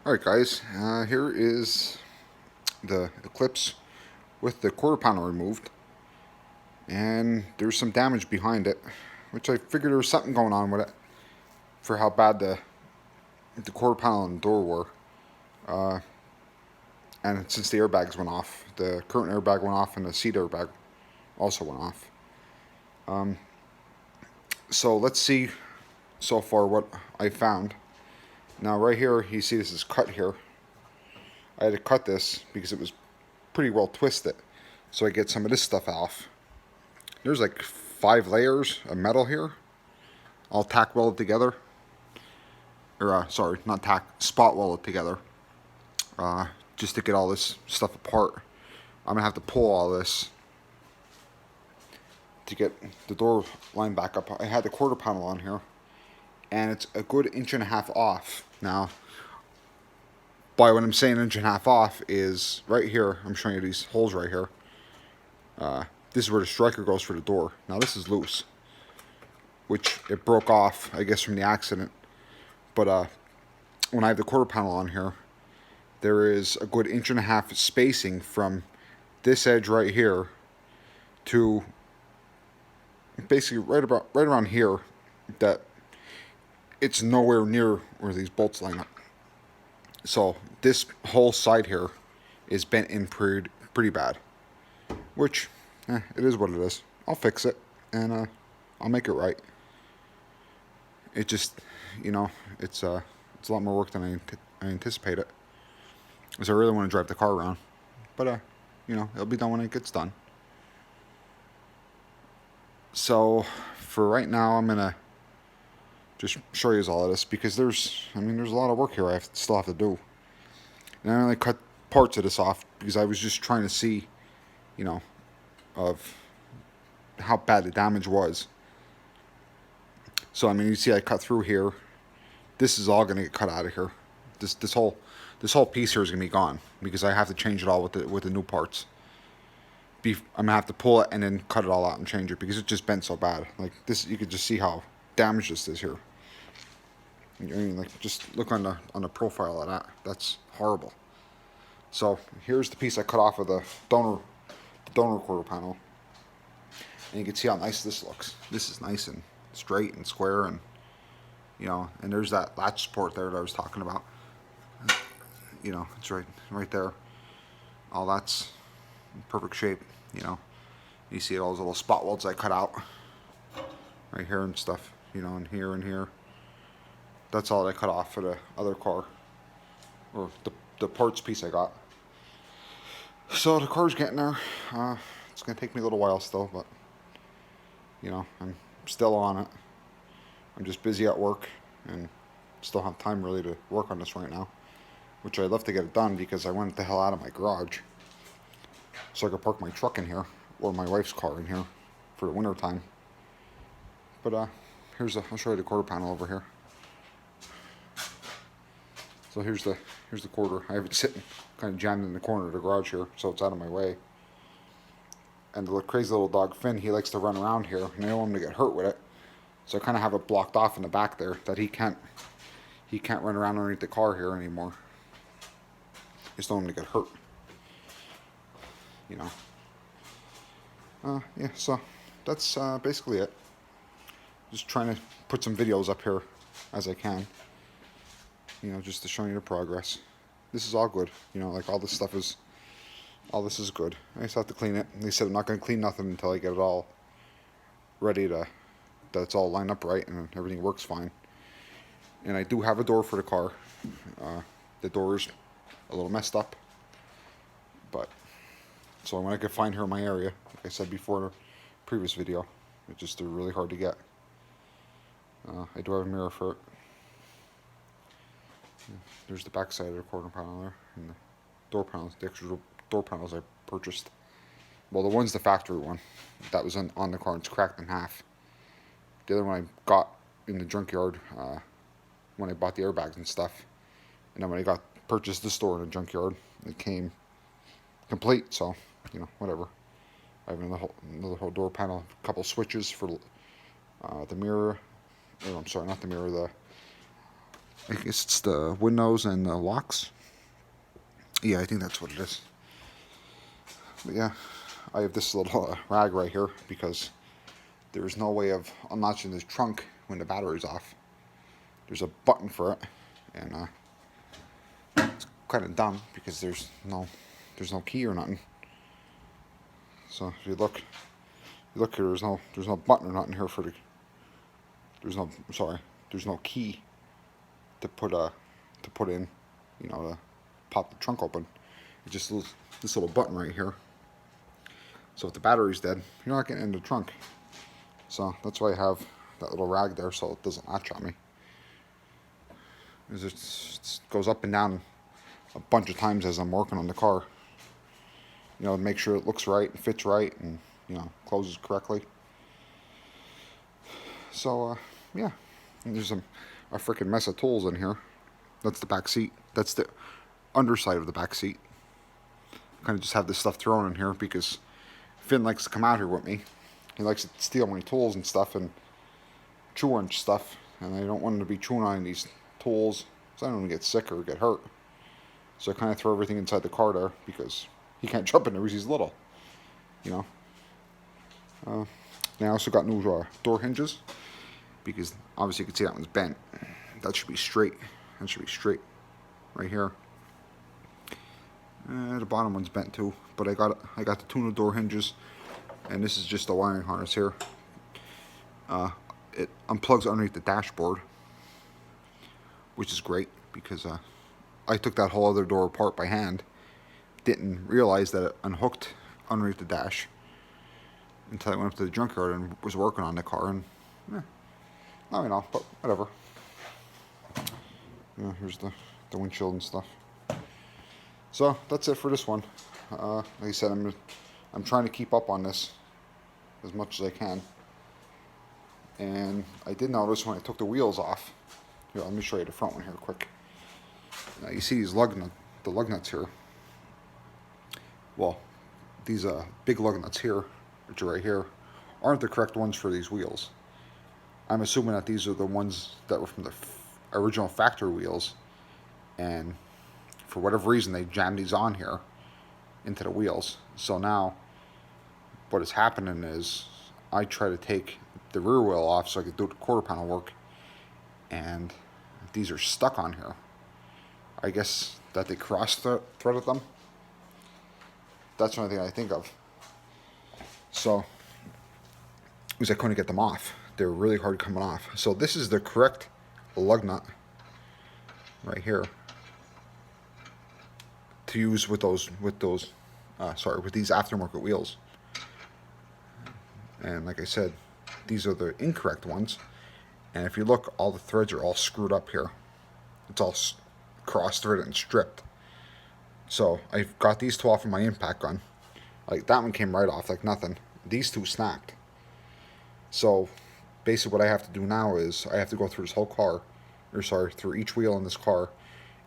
Alright guys, here is the eclipse with the quarter panel removed, and there's some damage behind it, which I figured there was something going on with it for how bad the quarter panel and the door were. And since the airbags went off, the current airbag went off and the seat airbag also went off. So let's see so far what I found. Now right here, you see this is cut here. I had to cut this because it was pretty well twisted, so I get some of this stuff off. There's like 5 layers of metal here, all tack welded together, or sorry, not tack, spot welded together, just to get all this stuff apart. I'm gonna have to pull all this to get the door line back up. I had the quarter panel on here, and it's a good 1.5 inches off. Now, by what I'm saying 1.5 inches off is right here. I'm showing you these holes right here. This is where the striker goes for the door. Now this is loose, which it broke off, I guess, from the accident. But when I have the quarter panel on here, there is a good 1.5 inches spacing from this edge right here to basically right around here, that it's nowhere near where these bolts line up. So this whole side here is bent in pretty bad, which it is what it is. I'll fix it, and I'll make it right. It just, it's a lot more work than I anticipated, because I really want to drive the car around. But it'll be done when it gets done. So for right now, I'm gonna just show you all of this, because there's a lot of work here I still have to do. And I only cut parts of this off because I was just trying to see, of how bad the damage was. So you see I cut through here. This is all gonna get cut out of here. This whole piece here is gonna be gone, because I have to change it all with the new parts. I'm gonna have to pull it and then cut it all out and change it, because it just bent so bad. Like this, you could just see how damaged this is here. Just look on the profile of that. That's horrible. So here's the piece I cut off of the donor quarter panel, and you can see how nice this looks. This is nice and straight and square, and and there's that latch support there that I was talking about. It's right there. All that's in perfect shape. You see all those little spot welds I cut out right here and stuff. And here and here. That's all I cut off for the other car, or the parts piece I got. So the car's getting there. It's gonna take me a little while still, but I'm still on it. I'm just busy at work and still have time really to work on this right now, which I'd love to get it done, because I want it the hell out of my garage so I could park my truck in here, or my wife's car in here, for the winter time. But I'll show you the quarter panel over here. So here's the quarter. I have it sitting kind of jammed in the corner of the garage here, so it's out of my way. And the crazy little dog Finn, he likes to run around here, and I don't want him to get hurt with it. So I kind of have it blocked off in the back there, that he can't run around underneath the car here anymore. Just don't want him to get hurt. Yeah. So that's basically it. Just trying to put some videos up here as I can. Just to show you the progress. This is all good. Like all this is good. I just have to clean it. And they said I'm not going to clean nothing until I get it all ready that it's all lined up right and everything works fine. And I do have a door for the car. The door is a little messed up, but so when I could find her in my area, like I said before in the previous video, they're really hard to get. I do have a mirror for it. There's the back side of the quarter panel there, and the door panels, the extra door panels I purchased. Well, the one's the factory one that was on the car, and it's cracked in half. The other one I got in the junkyard when I bought the airbags and stuff, and then when I purchased this door in the junkyard, it came complete. So whatever. I have another whole door panel, a couple switches for the mirror. Oh, I'm sorry, not the mirror. I guess it's the windows and the locks. Yeah, I think that's what it is. But yeah, I have this little rag right here because there is no way of unlatching this trunk when the battery's off. There's a button for it, and it's kind of dumb because there's no key or nothing. So if you look here, there's no button or nothing here for the. There's no key to put in, to pop the trunk open. It's just this little button right here. So if the battery's dead, you're not getting in the trunk. So that's why I have that little rag there so it doesn't latch on me. It goes up and down a bunch of times as I'm working on the car. To make sure it looks right, fits right, and closes correctly. So yeah, and there's a freaking mess of tools in here. That's the back seat. That's the underside of the back seat. Kind of just have this stuff thrown in here because Finn likes to come out here with me. He likes to steal my tools and stuff and chew on stuff, and I don't want him to be chewing on these tools so I don't want him to get sick or get hurt. So I kind of throw everything inside the car there because he can't jump in there because he's little. And I also got new door hinges because obviously you can see that one's bent. That should be straight. That should be straight right here. The bottom one's bent too, but I got the two new door hinges, and this is just the wiring harness here. It unplugs underneath the dashboard, which is great because I took that whole other door apart by hand. Didn't realize that it unhooked underneath the dash until I went up to the junkyard and was working on the car, and but whatever. Here's the windshield and stuff. So that's it for this one. Like I said, I'm trying to keep up on this as much as I can. And I did notice when I took the wheels off. Here, let me show you the front one here quick. Now you see these the lug nuts here. Well, these big lug nuts here, which are right here, aren't the correct ones for these wheels. I'm assuming that these are the ones that were from the original factory wheels, and for whatever reason they jammed these on here into the wheels. So now what is happening is I try to take the rear wheel off so I could do the quarter panel work, and these are stuck on here. I guess that they cross-threaded them. That's the only thing I think of. So, because I couldn't get them off. They were really hard coming off. So this is the correct lug nut right here to use with these aftermarket wheels. And like I said, these are the incorrect ones. And if you look, all the threads are all screwed up here. It's all cross-threaded and stripped. So I got these two off of my impact gun. Like that one came right off like nothing. These two snapped. So basically what I have to do now is I have to go through this whole car, through each wheel in this car,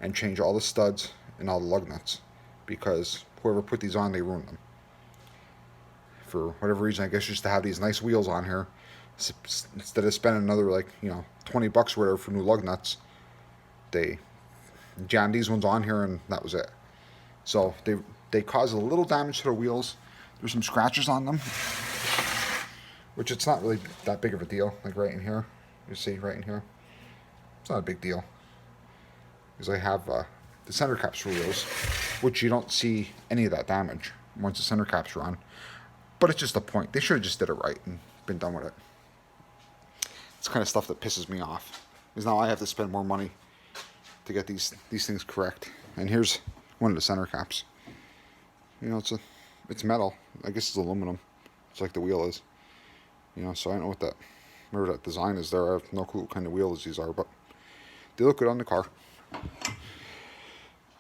and change all the studs and all the lug nuts, because whoever put these on, they ruined them. For whatever reason, I guess just to have these nice wheels on here, instead of spending another $20 or whatever for new lug nuts, they jammed these ones on here and that was it. So they caused a little damage to the wheels. There's some scratches on them, which it's not really that big of a deal. Like right in here, you see right in here, it's not a big deal because I have the center caps wheels, which you don't see any of that damage once the center caps are on. But it's just a point. They should have just did it right and been done with it. It's kind of stuff that pisses me off, because now I have to spend more money to get these things correct. And here's one of the center caps. It's metal. I guess it's aluminum. It's like the wheel is. So I don't know whatever that design is there. I have no clue what kind of wheels these are, but they look good on the car.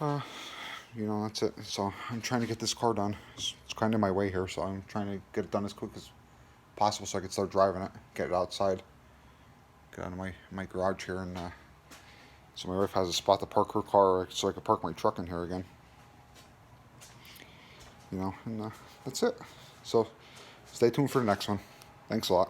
That's it. So I'm trying to get this car done. It's kind of in my way here, so I'm trying to get it done as quick as possible so I can start driving it, get it outside, get out of my garage here, and so my wife has a spot to park her car so I can park my truck in here again. And that's it. So stay tuned for the next one. Thanks a lot.